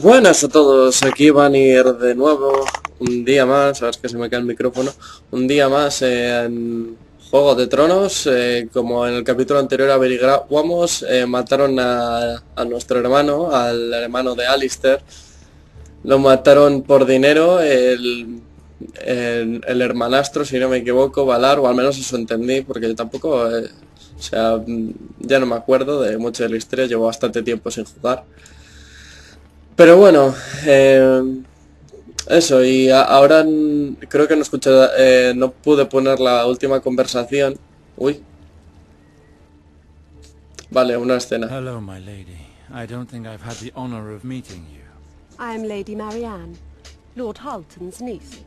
Buenas a todos, aquí Banir de nuevo, un día más, a ver que se me cae el micrófono, un día más en Juego de Tronos, como en el capítulo anterior averiguamos, mataron a nuestro hermano, al hermano de Alistair, lo mataron por dinero, el hermanastro, si no me equivoco, Valar, o al menos eso entendí, porque yo tampoco, o sea, ya no me acuerdo de mucho de la historia, llevo bastante tiempo sin jugar. Pero bueno, eso, y ahora creo que no escuché, no pude poner la última conversación. Uy, vale, una escena. Hello, my lady. I don't think I've had the honor of meeting you. I'm Lady Marianne, Lord Halton's niece.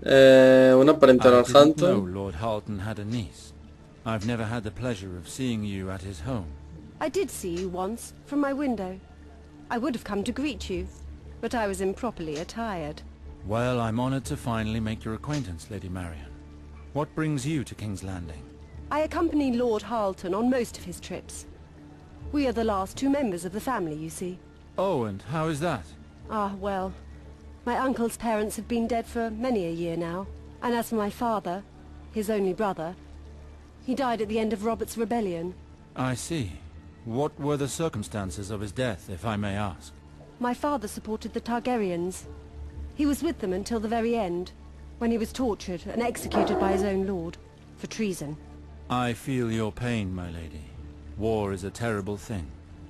Una para I al didn't know Hampton. Lord Halton had a niece. I've never had the pleasure of seeing you at his home. I did see you once, from my window. I would have come to greet you, but I was improperly attired. Well, I'm honored to finally make your acquaintance, Lady Marian. What brings you to King's Landing? I accompany Lord Halton on most of his trips. We are the last two members of the family, you see. Oh, and how is that? Ah, well, my uncle's parents have been dead for many a year now. And as for my father, his only brother, he died at the end of Robert's rebellion. I see. What were the circumstances of his death, if I may ask? My father supported the Targaryens. He was with them until the very end, when he was tortured and executed by his own lord, for treason. I feel your pain, my lady. War is a terrible thing.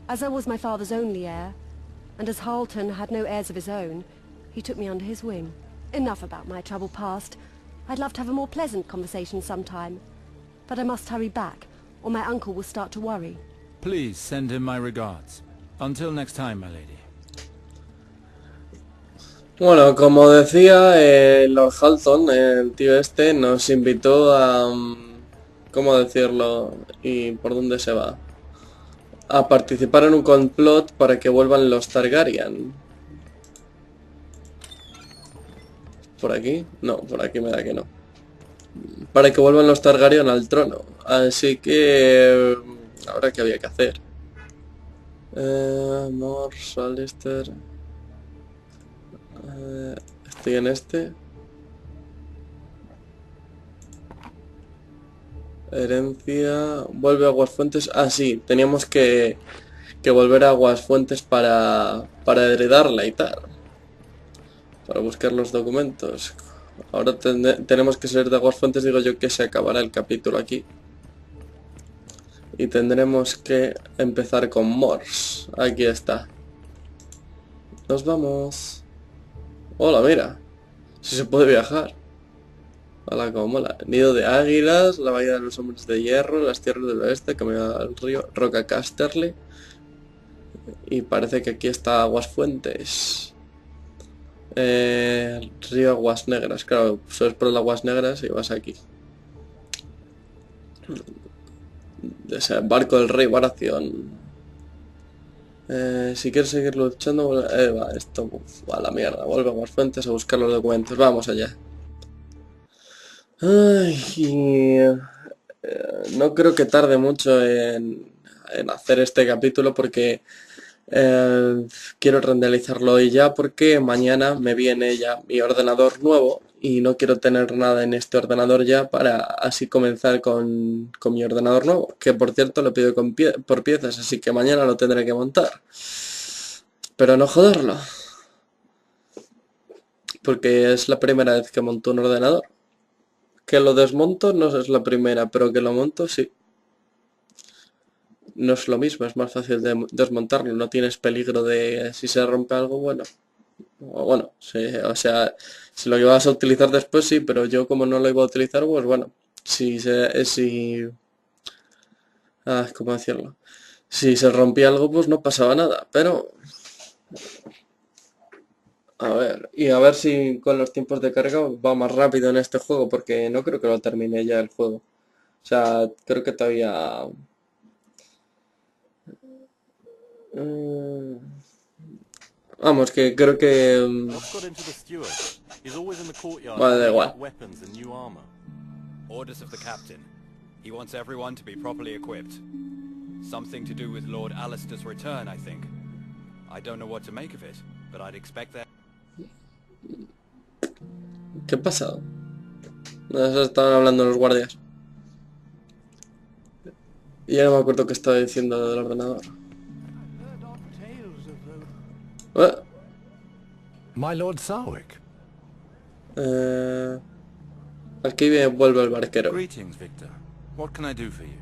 As I was my father's only heir, and as Halton had no heirs of his own, he took me under his wing. Enough about my troubled past. I'd love to have a more pleasant conversation sometime. But I must hurry back, or my uncle will start to worry. Please send him my regards. Until next time, my lady. Bueno, como decía, Lord Halton, el tío este, nos invitó a... ¿cómo decirlo? ¿Y por dónde se va? A participar en un complot para que vuelvan los Targaryen. ¿Por aquí? No, por aquí me da que no. Para que vuelvan los Targaryen al trono. Así que... ahora qué había que hacer. Mors, Alistair... estoy en este. Herencia... Vuelve a Aguasfuentes. Ah, sí, teníamos que volver a Aguasfuentes para heredarla y tal. Para buscar los documentos. Ahora tenemos que salir de Aguasfuentes, digo yo que se acabará el capítulo aquí. Y tendremos que empezar con Mors. Aquí está. Nos vamos. Hola, mira. Si se puede viajar. Hola, como mola. Nido de águilas, la bahía de los hombres de hierro, las tierras del oeste, camino al río, Roca Casterly. Y parece que aquí está Aguasfuentes. Río Aguas Negras, claro, subes por las Aguas Negras y vas aquí. Barco del Rey Baratheon. Si quieres seguir luchando, va, esto, a la mierda. Vuelve a Aguasfuentes a buscar los documentos. Vamos allá. Ay, no creo que tarde mucho en hacer este capítulo porque quiero renderizarlo hoy ya porque mañana me viene ya mi ordenador nuevo y no quiero tener nada en este ordenador ya para así comenzar con mi ordenador nuevo, que por cierto lo pido por piezas, así que mañana lo tendré que montar. Pero no joderlo, porque es la primera vez que monto un ordenador. Que lo desmonto no es la primera, pero que lo monto sí. No es lo mismo, es más fácil de desmontarlo, no tienes peligro de si se rompe algo, bueno. O bueno, sí, o sea, si lo ibas a utilizar después sí, pero yo como no lo iba a utilizar, pues bueno, ¿cómo decirlo? Si se rompía algo, pues no pasaba nada, pero... A ver, y a ver si con los tiempos de carga va más rápido en este juego, porque no creo que lo termine ya el juego. O sea, creo que todavía... Mm, vamos, que creo que... What's got into the steward? He's always in the courtyard Vale, da handing igual. out weapons and new armor. Orders of the captain. He wants everyone to be properly equipped. Something to do with Lord Alistair's return, I think. I don't know what to make of it, but I'd expect that... ¿Qué ha pasado? No, eso estaban hablando los guardias. Y ya no me acuerdo qué estaba diciendo lo del ordenador. My Lord Sarwick. Aquí vuelve el barquero. Greetings, Victor. What can I do for you?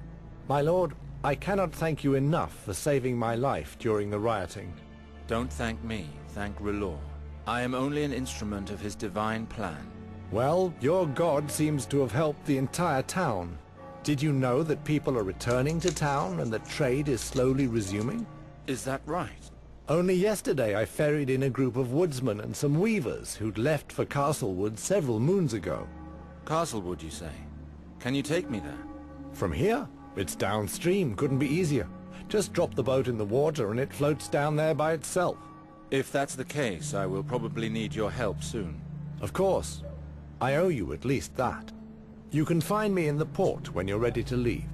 My lord, I cannot thank you enough for saving my life during the rioting. Don't thank me, thank R'hllor. I am only an instrument of his divine plan. Well, your god seems to have helped the entire town. Did you know that people are returning to town and that trade is slowly resuming? Is that right? Only yesterday I ferried in a group of woodsmen and some weavers who'd left for Castlewood several moons ago. Castlewood, you say? Can you take me there? From here? It's downstream, couldn't be easier. Just drop the boat in the water and it floats down there by itself. If that's the case, I will probably need your help soon. Of course. I owe you at least that. You can find me in the port when you're ready to leave.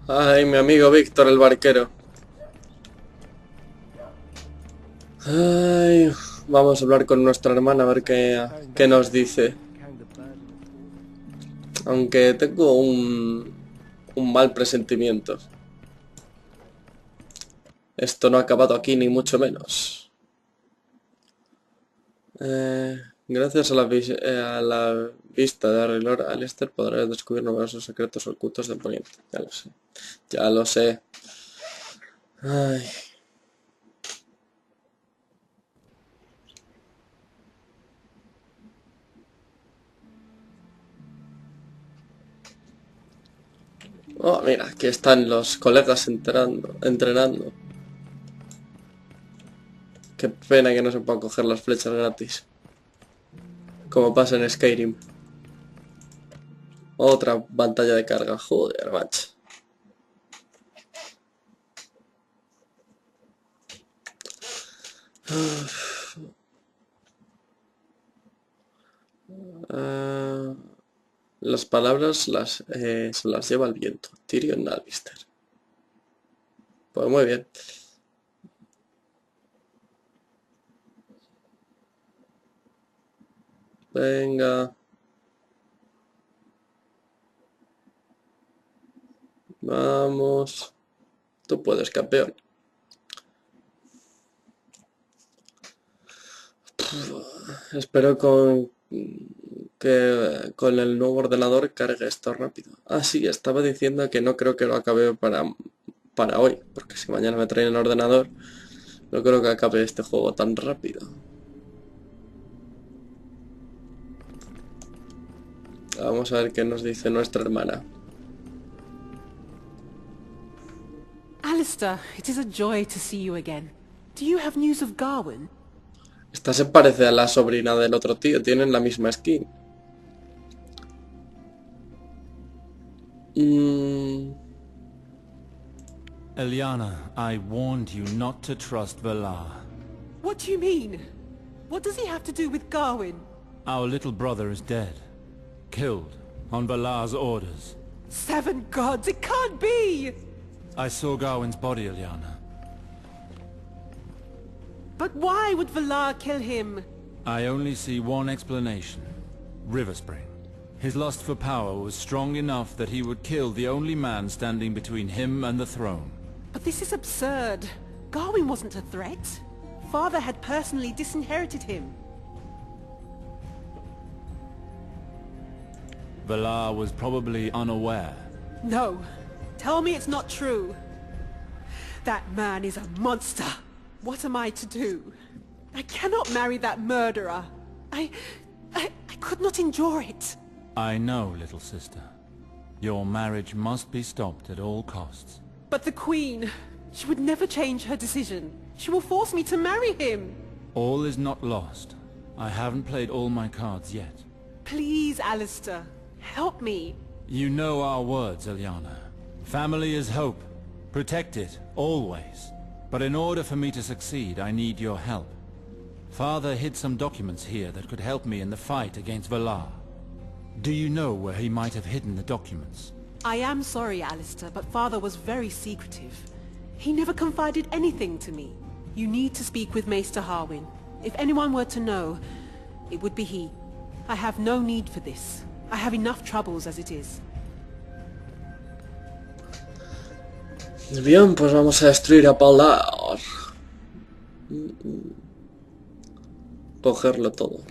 Ay, mi amigo Víctor, el barquero. Ay, vamos a hablar con nuestra hermana a ver qué nos dice. Aunque tengo un mal presentimiento. Esto no ha acabado aquí, ni mucho menos. Gracias a la vista de Lord Alistair podrás descubrir numerosos secretos ocultos de Poniente. Ya lo sé. Ya lo sé. Ay. Oh, mira, aquí están los colegas entrenando. Qué pena que no se puedan coger las flechas gratis. Como pasa en Skyrim. Otra pantalla de carga. Joder, macho. Las palabras se las lleva el viento. Tyrion Lannister. Pues muy bien. Venga. Vamos. Tú puedes, campeón. Espero que con el nuevo ordenador cargue esto rápido. Ah, sí, estaba diciendo que no creo que lo acabe para hoy. Porque si mañana me traen el ordenador, no creo que acabe este juego tan rápido. Vamos a ver qué nos dice nuestra hermana. Alistair, it is a joy to see you again. Do you have news of Gawain? Esta se parece a la sobrina del otro tío, tienen la misma skin. Eliana, I warned you not to trust Valar. What do you mean? What does he have to do with Gawain? Our little brother is dead. Killed on Valar's orders. 7 gods, it can't be! I saw Gawain's body, Eliana. But why would Valar kill him? I only see one explanation. Riverspring. His lust for power was strong enough that he would kill the only man standing between him and the throne. But this is absurd. Gawain wasn't a threat. Father had personally disinherited him. Valar was probably unaware. No. Tell me it's not true. That man is a monster. What am I to do? I cannot marry that murderer. I could not endure it. I know, little sister. Your marriage must be stopped at all costs. But the Queen, she would never change her decision. She will force me to marry him. All is not lost. I haven't played all my cards yet. Please, Alistair, help me. You know our words, Eliana. Family is hope. Protect it, always. But in order for me to succeed, I need your help. Father hid some documents here that could help me in the fight against Valar. Do you know where he might have hidden the documents? I am sorry, Alistair, but Father was very secretive. He never confided anything to me. You need to speak with Maester Harwin. If anyone were to know, it would be he. I have no need for this. I have enough troubles as it is. Bien, pues vamos a destruir a Palar. Cogerlo todo.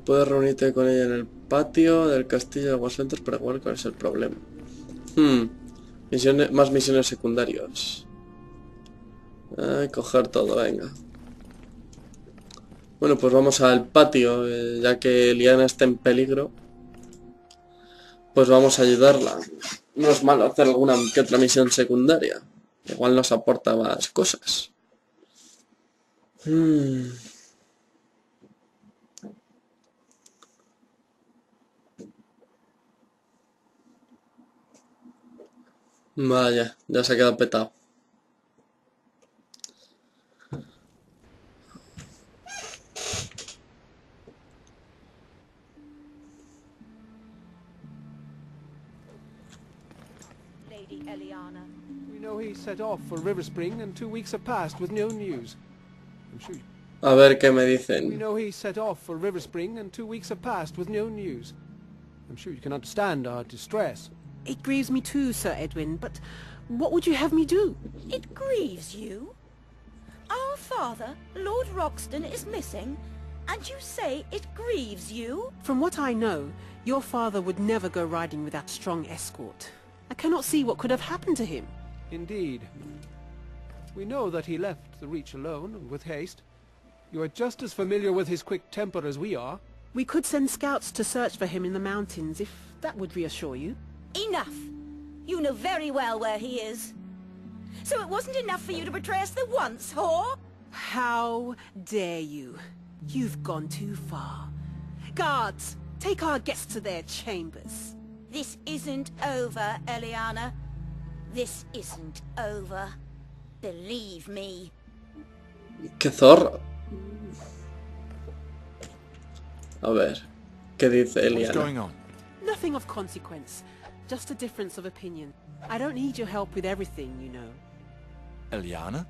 Puedes reunirte con ella en el patio del castillo de Aguasfuentes para ver cuál es el problema. Más misiones secundarias. Coger todo, venga. Bueno, pues vamos al patio, ya que Liana está en peligro. Pues vamos a ayudarla. No es malo hacer alguna que otra misión secundaria. Igual nos aporta más cosas. Vaya, ya se ha quedado petado. Lady Eliana. We know he set off for River Spring, and 2 weeks have passed with no news. I'm sure. A ver qué me We dicen. know he set off for River Spring, and 2 weeks have passed with no news. I'm sure you can understand our distress. It grieves me too, Sir Edwin, but what would you have me do? It grieves you? Our father, Lord Roxton, is missing, and you say it grieves you? From what I know, your father would never go riding without strong escort. I cannot see what could have happened to him. Indeed. We know that he left the Reach alone, and with haste. You are just as familiar with his quick temper as we are. We could send scouts to search for him in the mountains, if that would reassure you. Enough! You know very well where he is. So it wasn't enough for you to betray us the once, whore? How dare you? You've gone too far. Guards, take our guests to their chambers. This isn't over, Eliana. This isn't over. Believe me. ¡Qué zorra! A ver, ¿qué dice What's going Eliana? on? Nothing of consequence. Just a difference of opinion. I don't need your help with everything, you know. Eliana?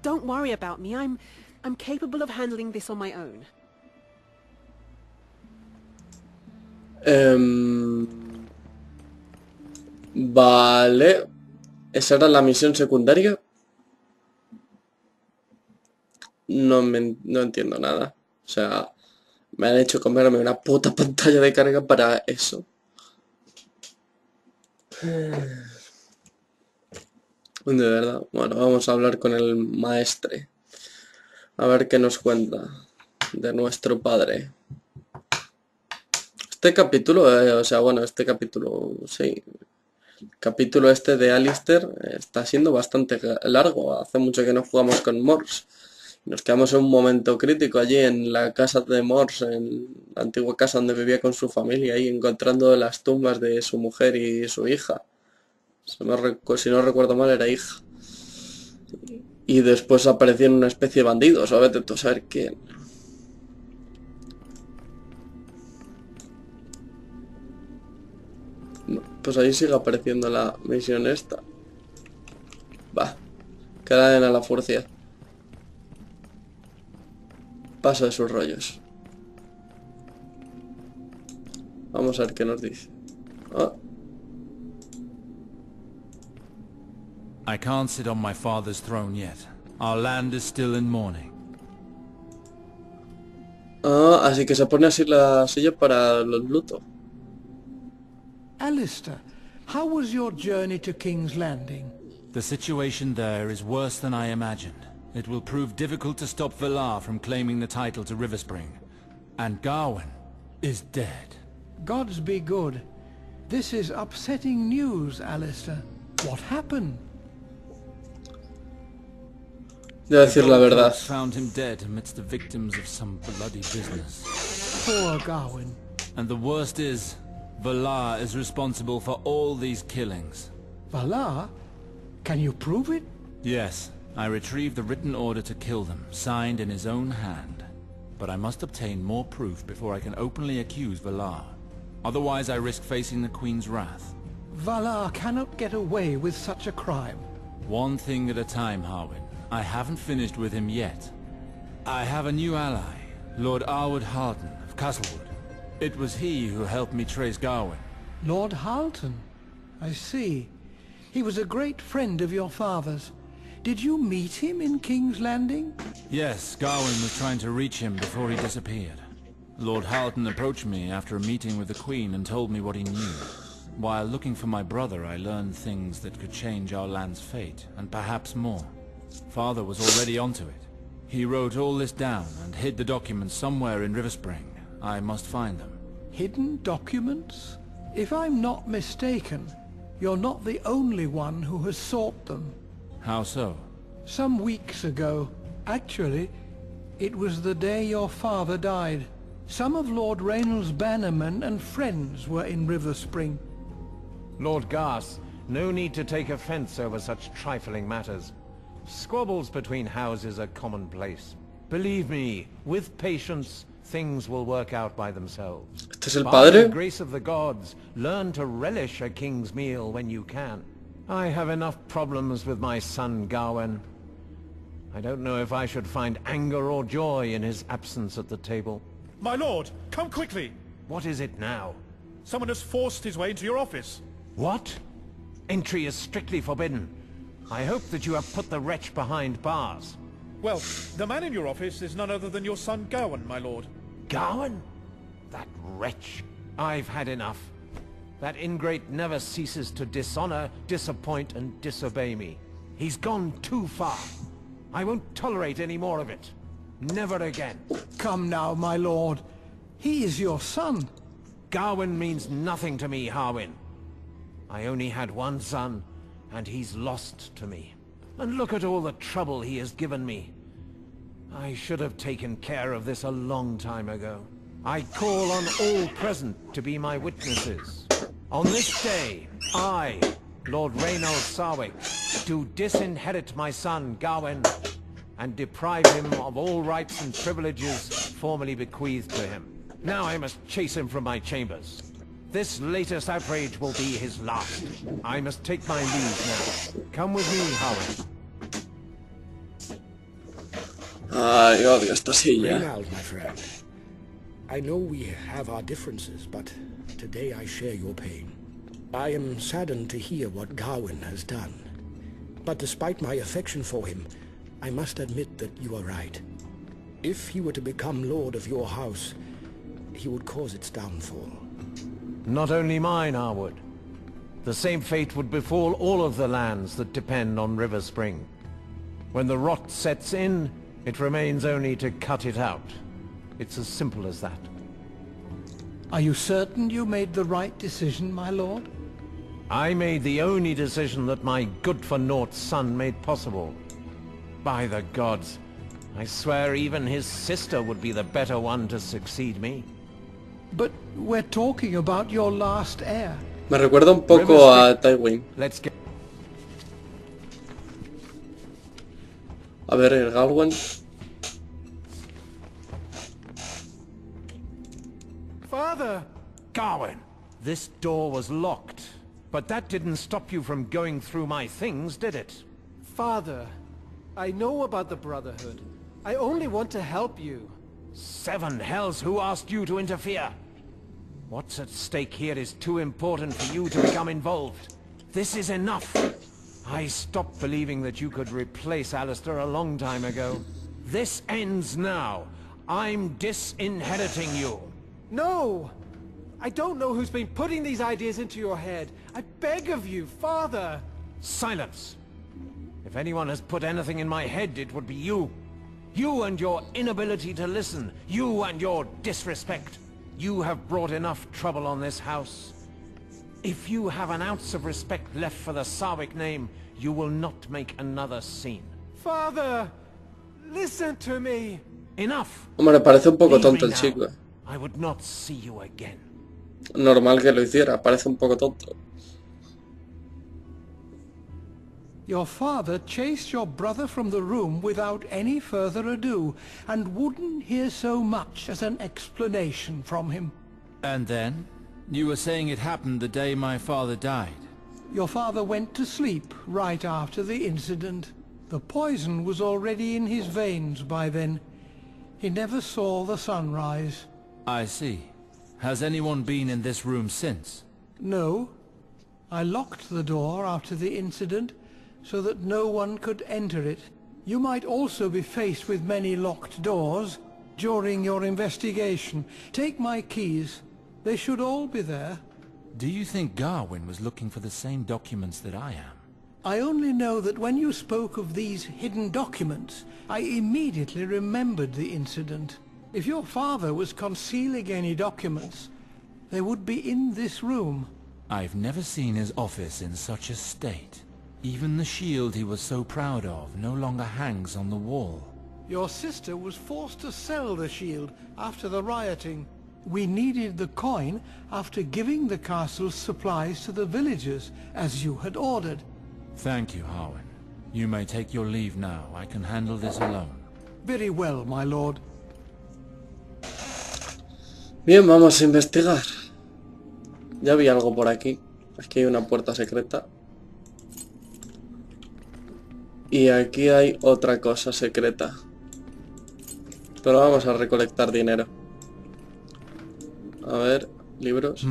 Don't worry about me. I'm capable of handling this on my own. Vale. ¿Esa era la misión secundaria? No entiendo nada. O sea, me han hecho comerme una puta pantalla de carga para eso. De verdad. Bueno, vamos a hablar con el maestre. A ver qué nos cuenta de nuestro padre. Este capítulo, o sea, bueno, este capítulo, sí. El capítulo este de Alistair está siendo bastante largo. Hace mucho que no jugamos con Morse. Nos quedamos en un momento crítico allí en la casa de Morse, en la antigua casa donde vivía con su familia, ahí encontrando las tumbas de su mujer y su hija. Si no recuerdo mal, era hija. Y después aparecieron una especie de bandidos, o vete tú a saber quién. Pues ahí sigue apareciendo la misión esta. Va. Cadena a la furcia. Paso de sus rollos. Vamos a ver qué nos dice. Ah. I can't sit on my father's throne yet. Our land is still in mourning. Ah, así que se pone así la silla para los lutos. Alistair, how was your journey to King's Landing? The situation there is worse than I imagined. It will prove difficult to stop Valar from claiming the title to Riverspring. And Gawain is dead. Gods be good. This is upsetting news, Alistair. What happened? Debo decir la verdad. Found him dead amidst the victims of some bloody business. Poor Gawain. And the worst is, Valar is responsible for all these killings. Valar? Can you prove it? Yes, I retrieved the written order to kill them, signed in his own hand. But I must obtain more proof before I can openly accuse Valar. Otherwise I risk facing the Queen's wrath. Valar cannot get away with such a crime. One thing at a time, Harwin. I haven't finished with him yet. I have a new ally, Lord Arwood Harden of Castlewood. It was he who helped me trace Gawain. Lord Halton? I see. He was a great friend of your father's. Did you meet him in King's Landing? Yes, Gawain was trying to reach him before he disappeared. Lord Halton approached me after a meeting with the Queen and told me what he knew. While looking for my brother, I learned things that could change our land's fate, and perhaps more. Father was already onto it. He wrote all this down and hid the documents somewhere in Riverspring. I must find them. Hidden documents? If I'm not mistaken, you're not the only one who has sought them. How so? Some weeks ago, actually, it was the day your father died. Some of Lord Raynald's bannermen and friends were in Riverspring. Lord Garth, no need to take offense over such trifling matters. Squabbles between houses are commonplace. Believe me, with patience, things will work out by themselves. ¿Este es el By padre? the grace of the gods, learn to relish a king's meal when you can. I have enough problems with my son Gawain. I don't know if I should find anger or joy in his absence at the table. My lord, come quickly! What is it now? Someone has forced his way into your office. What? Entry is strictly forbidden. I hope that you have put the wretch behind bars. Well, the man in your office is none other than your son Gawain, my lord. Gawain? That wretch. I've had enough. That ingrate never ceases to dishonor, disappoint, and disobey me. He's gone too far. I won't tolerate any more of it. Never again. Come now, my lord. He is your son. Gawain means nothing to me, Harwin. I only had one son, and he's lost to me. And look at all the trouble he has given me. I should have taken care of this a long time ago. I call on all present to be my witnesses. On this day, I, Lord Raynald Sarwick, do disinherit my son Gawain and deprive him of all rights and privileges formerly bequeathed to him. Now I must chase him from my chambers. This latest outrage will be his last. I must take my leave now. Come with me, Howard. Ay, odio esta silla. Reynald, my friend. I know we have our differences, but today I share your pain. I am saddened to hear what Gawain has done. But despite my affection for him, I must admit that you are right. If he were to become lord of your house, he would cause its downfall. Not only mine, Arwood. The same fate would befall all of the lands that depend on Riverspring. When the rot sets in, it remains only to cut it out. It's as simple as that. Are you certain you made the right decision, my lord? I made the only decision that my good-for-naught son made possible. By the gods, I swear even his sister would be the better one to succeed me. But we're talking about your last heir. Me recuerda un poco a Tywin. Let's get... A ver, el Gawain. Father! Gawain, this door was locked. But that didn't stop you from going through my things, did it? Father, I know about the Brotherhood. I only want to help you. Seven hells, who asked you to interfere? What's at stake here is too important for you to become involved. This is enough. I stopped believing that you could replace Alistair a long time ago. This ends now. I'm disinheriting you. No! I don't know who's been putting these ideas into your head. I beg of you, Father! Silence! If anyone has put anything in my head, it would be you. You and your inability to listen. You and your disrespect. You have brought enough trouble on this house. If you have an ounce of respect left for the Sarwick name, you will not make another scene. Father! Listen to me! Enough! Hombre, parece un poco Leave tonto me el now. chico. I would not see you again. Normal que lo hiciera, parece un poco tonto. Your father chased your brother from the room without any further ado, and wouldn't hear so much as an explanation from him. And then? You were saying it happened the day my father died. Your father went to sleep right after the incident. The poison was already in his veins by then. He never saw the sunrise. I see. Has anyone been in this room since? No. I locked the door after the incident so that no one could enter it. You might also be faced with many locked doors during your investigation. Take my keys. They should all be there. Do you think Garwin was looking for the same documents that I am? I only know that when you spoke of these hidden documents, I immediately remembered the incident. If your father was concealing any documents, they would be in this room. I've never seen his office in such a state. Even the shield he was so proud of no longer hangs on the wall. Your sister was forced to sell the shield after the rioting. We needed the coin after giving the castle's supplies to the villagers, as you had ordered. Thank you, Harwin. You may take your leave now. I can handle this alone. Very well, my lord. Bien, vamos a investigar. Ya vi algo por aquí. Aquí hay una puerta secreta. Y aquí hay otra cosa secreta. Pero vamos a recolectar dinero. A ver, libros.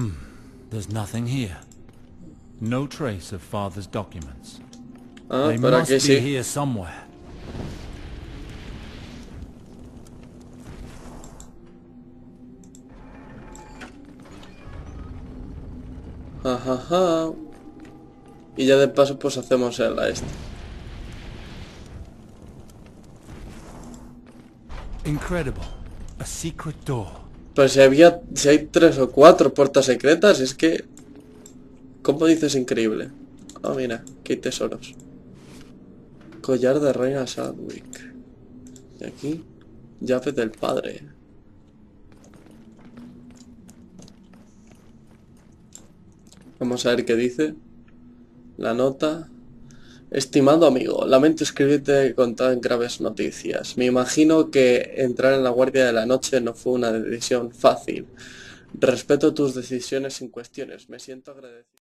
There's nothing here. No trace of father's documents. Ah, They pero must aquí be sí. here somewhere. Ajaja. Y ya de paso pues hacemos el a este. Incredible. A secret door. Pues si hay 3 o 4 puertas secretas, es que... ¿Cómo dices increíble? Ah, mira, aquí hay tesoros. Collar de reina Sadwick. Y aquí, llave del padre. Vamos a ver qué dice. La nota. Estimado amigo, lamento escribirte con tan graves noticias. Me imagino que entrar en la guardia de la noche no fue una decisión fácil. Respeto tus decisiones sin cuestiones. Me siento agradecido.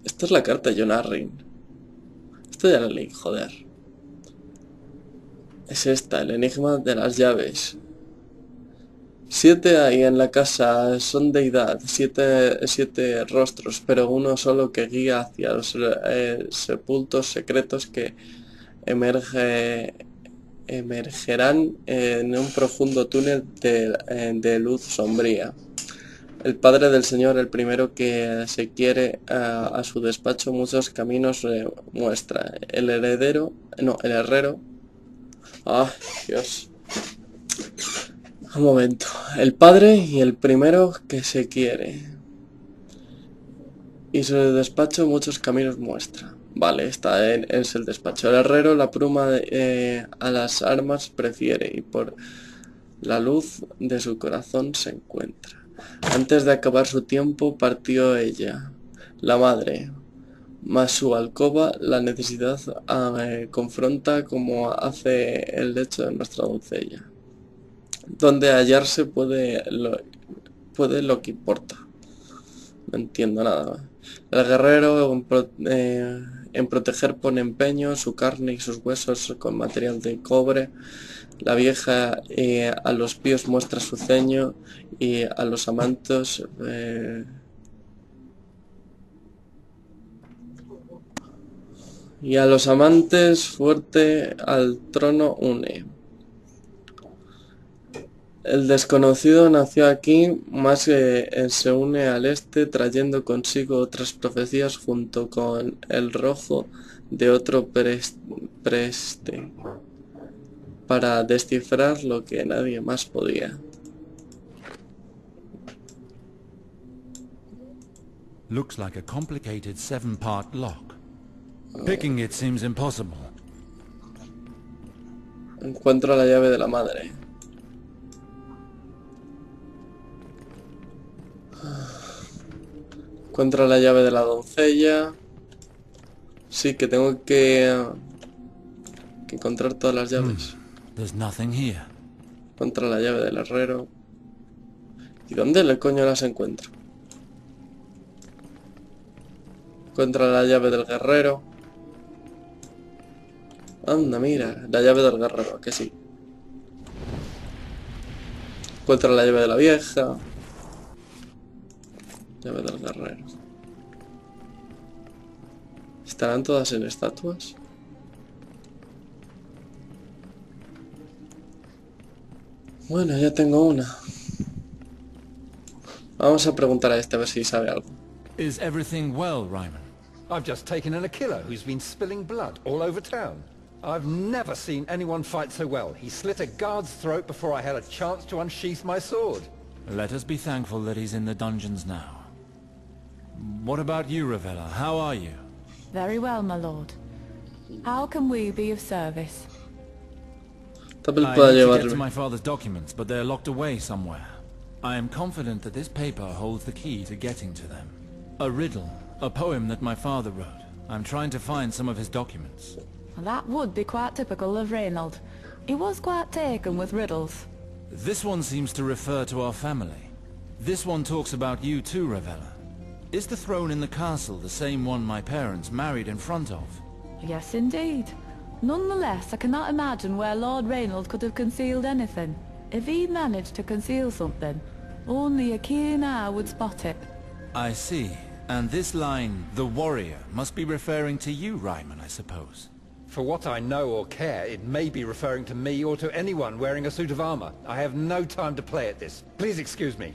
Esta es la carta de John Arryn. Esto ya la leí, joder. Es esta, el enigma de las llaves. 7 hay en la casa, son deidad, 7 rostros, pero uno solo que guía hacia los sepultos secretos que emergerán en un profundo túnel de luz sombría. El padre del señor, el primero que se quiere a su despacho, muchos caminos muestra. El herrero. Ah, Dios. Un momento. El padre y el primero que se quiere. Y su despacho muchos caminos muestra. Vale, es el despacho. El herrero la pluma a las armas prefiere y por la luz de su corazón se encuentra. Antes de acabar su tiempo partió ella, la madre. Mas su alcoba la necesidad confronta como hace el lecho de nuestra doncella. Donde hallarse puede lo que importa. No entiendo nada. El guerrero en proteger pone empeño, su carne y sus huesos con material de cobre. La vieja a los píos muestra su ceño y a los amantes fuerte al trono une. El desconocido nació aquí, más se une al este, trayendo consigo otras profecías junto con el rojo de otro preste, para descifrar lo que nadie más podía. Looks like a complicated 7-part lock. Picking it seems impossible. Encuentro la llave de la madre. Encuentro la llave de la doncella. Sí, que tengo que que encontrar todas las llaves. There's nothing here. Encuentra la llave del herrero. ¿Y dónde le coño las encuentro? Encuentra la llave del guerrero. Anda, mira, la llave del guerrero, que sí. Encuentra la llave de la vieja. Llave del guerrero. ¿Estarán todas en estatuas? Bueno, ya tengo una. Vamos a preguntar a este a ver si sabe algo. Is everything well, Ryman? I've just taken in a killer who's been spilling blood all over town. I've never seen anyone fight so well. He slit a guard's throat before I had a chance to unsheath my sword. Let us be thankful that he's in the dungeons now. What about you, Ravella? How are you? Very well, my lord. How can we be of service? I need to get to my father's documents, but they're locked away somewhere. I am confident that this paper holds the key to getting to them. A riddle, a poem that my father wrote. I'm trying to find some of his documents. That would be quite typical of Reynold. He was quite taken with riddles. This one seems to refer to our family. This one talks about you too, Ravella. Is the throne in the castle the same one my parents married in front of? Yes, indeed. Nonetheless, I cannot imagine where Lord Reynold could have concealed anything. If he managed to conceal something, only a keen eye would spot it. I see. And this line, the warrior, must be referring to you, Ryman, I suppose. For what I know or care, it may be referring to me or to anyone wearing a suit of armor. I have no time to play at this. Please excuse me.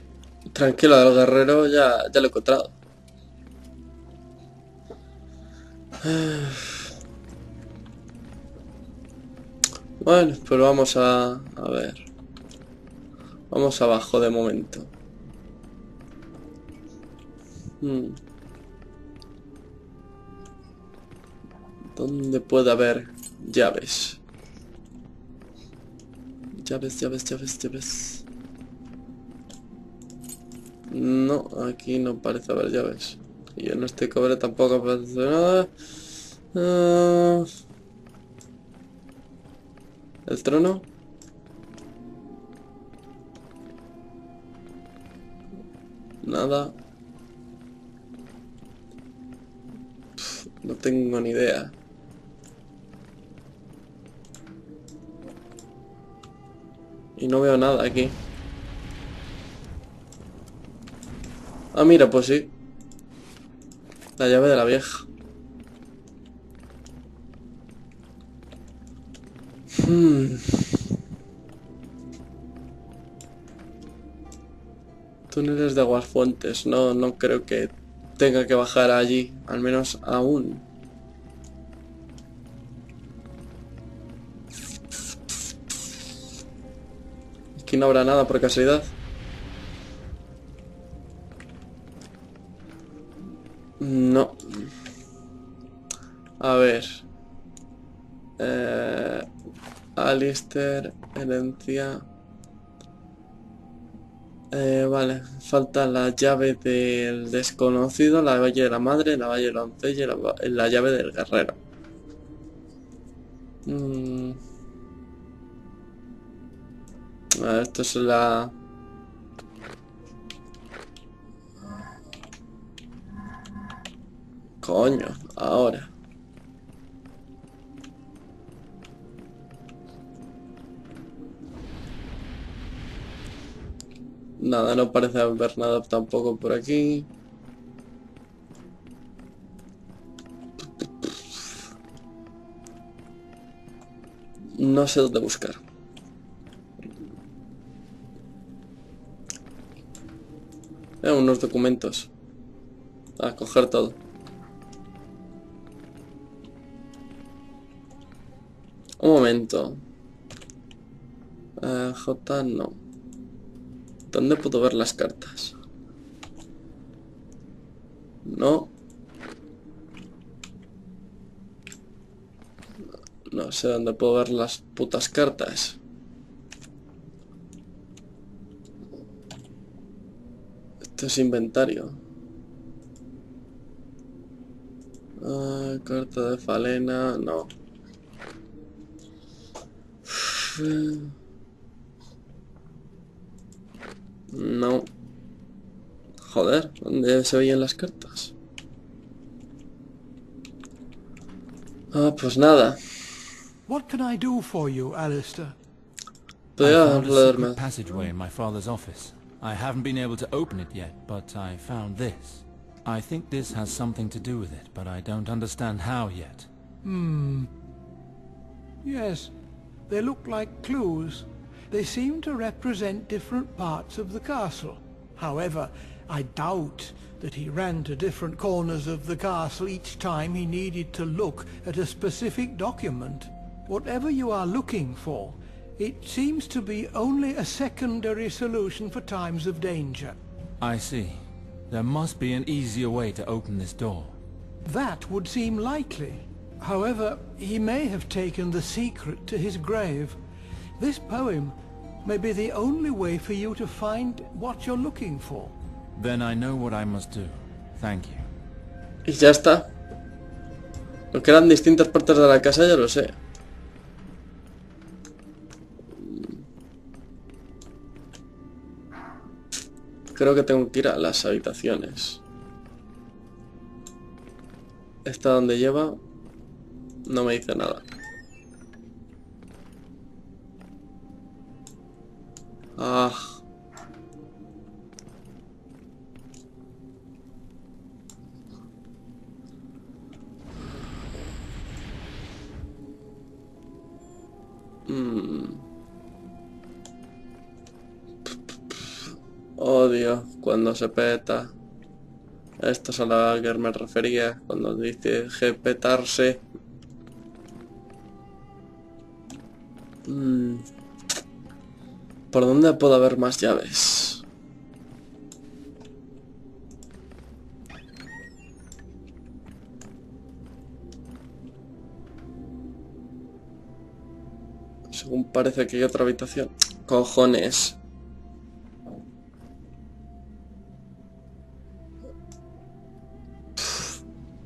Tranquilo, al guerrero ya lo he encontrado. Bueno, pues vamos a ver. Vamos abajo de momento. ¿Dónde puede haber llaves? Llaves. No, aquí no parece haber llaves. Y en este cobre tampoco aparece nada. ¿El trono? Nada. No tengo ni idea. Y no veo nada aquí. Ah, mira, pues sí. La llave de la vieja. Túneles de aguasfuentes. No creo que tenga que bajar allí. Al menos aún. Aquí no habrá nada por casualidad. No. A ver. Alistair, herencia. Vale, falta la llave del desconocido, la valle de la madre, la valle de la doncella y la llave del guerrero. A ver, esto es la... Coño, ahora. Nada, no parece haber nada tampoco por aquí. No sé dónde buscar. Unos documentos. A coger todo. Un momento. J no. ¿Dónde puedo ver las cartas? No. No sé dónde puedo ver las putas cartas. Esto es inventario. Carta de Falena, no. No. Joder, ¿dónde se veían las cartas? Ah, pues nada. What can I do for you, Alistair? I Podría found a leerme. secret passageway in my father's office. I haven't been able to open it yet, but I found this. I think this has something to do with it, but I don't understand how yet. Yes, they look like clues. They seem to represent different parts of the castle. However, I doubt that he ran to different corners of the castle each time he needed to look at a specific document. Whatever you are looking for, it seems to be only a secondary solution for times of danger. I see. There must be an easier way to open this door. That would seem likely. However, he may have taken the secret to his grave. This poem may be the only way for you to find what you're looking for. Then I know what I must do. Thank you. Y ya está. Lo que eran distintas partes de la casa ya lo sé. Creo que tengo que ir a las habitaciones. Esta donde lleva no me dice nada. Ah. Odio cuando se peta. Esto es a lo que me refería cuando dice petarse. ¿Por dónde puedo haber más llaves? Según parece que hay otra habitación. Cojones.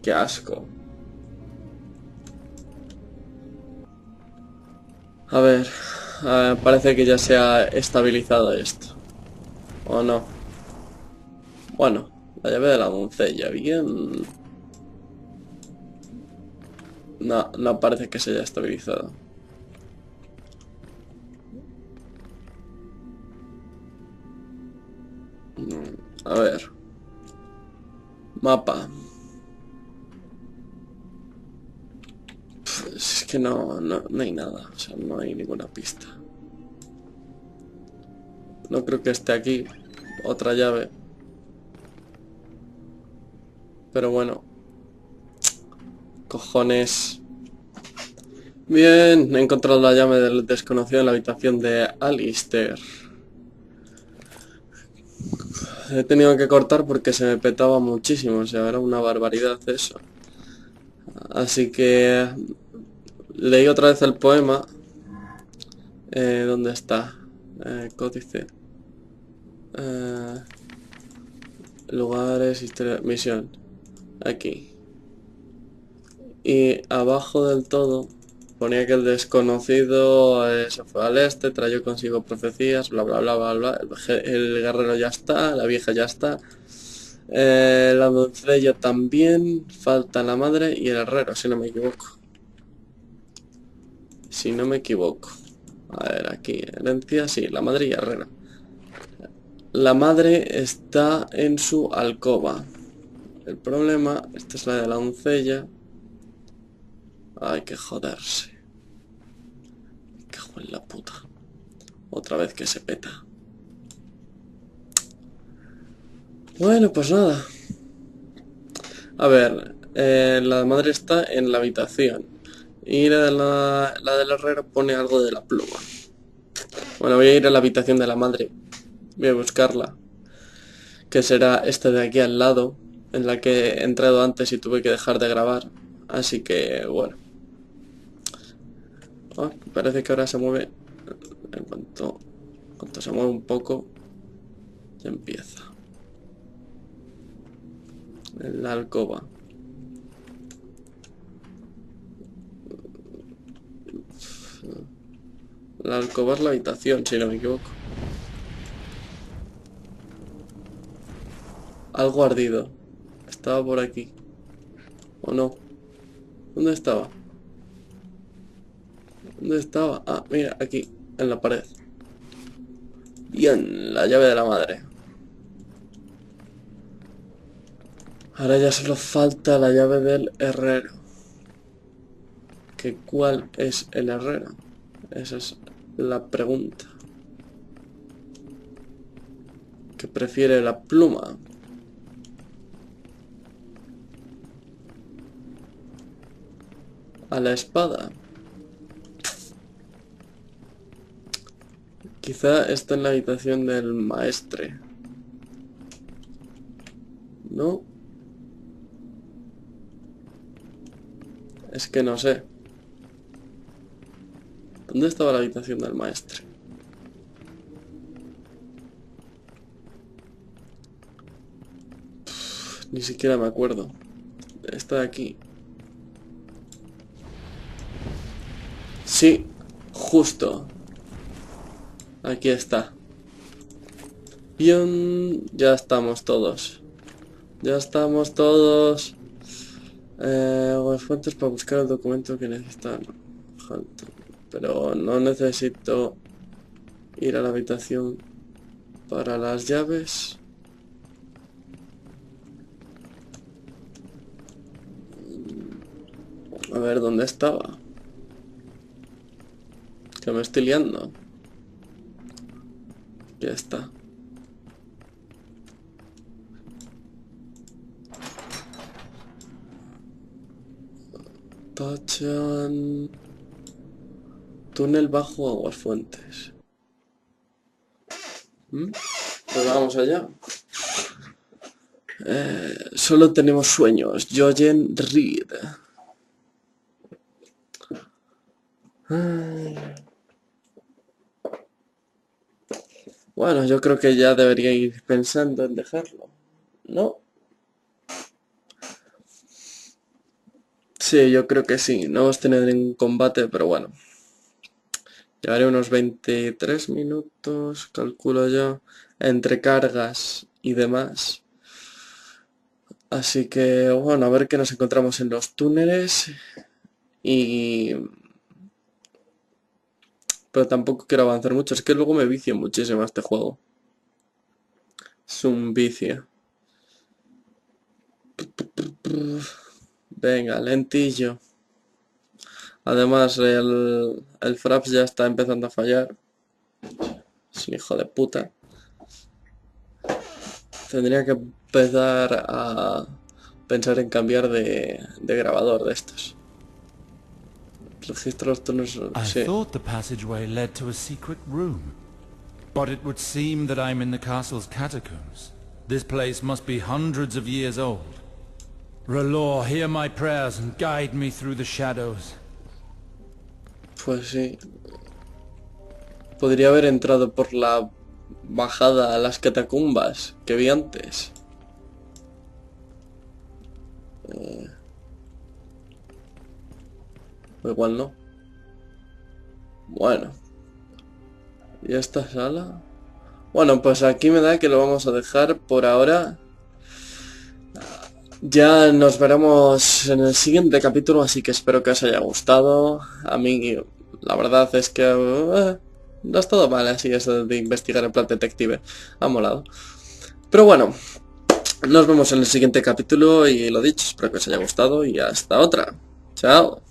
Qué asco. A ver, parece que ya se ha estabilizado esto. ¿O no? Bueno, la llave de la doncella, bien. No, no parece que se haya estabilizado. A ver. Mapa. Es que no hay nada, o sea, no hay ninguna pista. No creo que esté aquí otra llave. Pero bueno. Cojones. Bien, he encontrado la llave del desconocido en la habitación de Alistair. He tenido que cortar porque se me petaba muchísimo, o sea, era una barbaridad eso. Así que leí otra vez el poema. ¿Dónde está? Códice. Lugares, historia, misión. Aquí. Y abajo del todo ponía que el desconocido se fue al este, trayó consigo profecías, bla bla bla bla bla. El guerrero ya está, la vieja ya está. La doncella también. Falta la madre y el herrero, si no me equivoco. Si no me equivoco. A ver, aquí, herencia, sí, la madre y herrero. La madre está en su alcoba. El problema, esta es la de la doncella. Hay que joderse. Me cago en la puta. Otra vez que se peta. Bueno, pues nada. A ver, la madre está en la habitación. Y la del herrero pone algo de la pluma. Bueno, voy a ir a la habitación de la madre. Voy a buscarla. Que será esta de aquí al lado. En la que he entrado antes y tuve que dejar de grabar. Así que, bueno. Oh, parece que ahora se mueve. En cuanto se mueve un poco, ya empieza. En la alcoba. La alcoba es la habitación, si no me equivoco. Algo ardido. Estaba por aquí. ¿O no? ¿Dónde estaba? ¿Dónde estaba? Ah, mira, aquí, en la pared. Bien, la llave de la madre. Ahora ya solo falta la llave del herrero. ¿Que cuál es el herrero? Esa es la pregunta. ¿Qué prefiere la pluma? ¿A la espada? Quizá está en la habitación del maestre. ¿No? Es que no sé. ¿Dónde estaba la habitación del maestre? Ni siquiera me acuerdo. Está aquí. Sí, justo. Aquí está. Bien, ya estamos todos. Ya estamos todos. Fuentes para buscar el documento que necesitan. Pero no necesito ir a la habitación para las llaves. A ver, ¿dónde estaba? Que me estoy liando. Ya está. Tachan. Túnel bajo Aguasfuentes. Pues vamos allá. Solo tenemos sueños. Jojen Reed. Bueno, yo creo que ya debería ir pensando en dejarlo, ¿no? Sí, yo creo que sí. No hemos tenido ningún combate, pero bueno. Llevaré unos 23 minutos, calculo yo, entre cargas y demás. Así que, bueno, a ver qué nos encontramos en los túneles. Pero tampoco quiero avanzar mucho. Es que luego me vicio muchísimo este juego. Es un vicio. Venga, lentillo. Además, el Fraps ya está empezando a fallar. Es un hijo de puta. Tendría que empezar a pensar en cambiar de grabador de estos. Registro los turnos. I thought the passageway led to a secret room. But it would seem that I'm in the castle's catacombs. This place must be hundreds of years old. R'hllor, hear my prayers and guide me through the shadows. Pues sí. Podría haber entrado por la bajada a las catacumbas que vi antes. O igual no. Bueno. ¿Y esta sala? Bueno, pues aquí me da que lo vamos a dejar por ahora. Ya nos veremos en el siguiente capítulo, así que espero que os haya gustado. A mí, la verdad es que no ha estado mal así eso de investigar en plan detective. Ha molado. Pero bueno, nos vemos en el siguiente capítulo y lo dicho, espero que os haya gustado y hasta otra. Chao.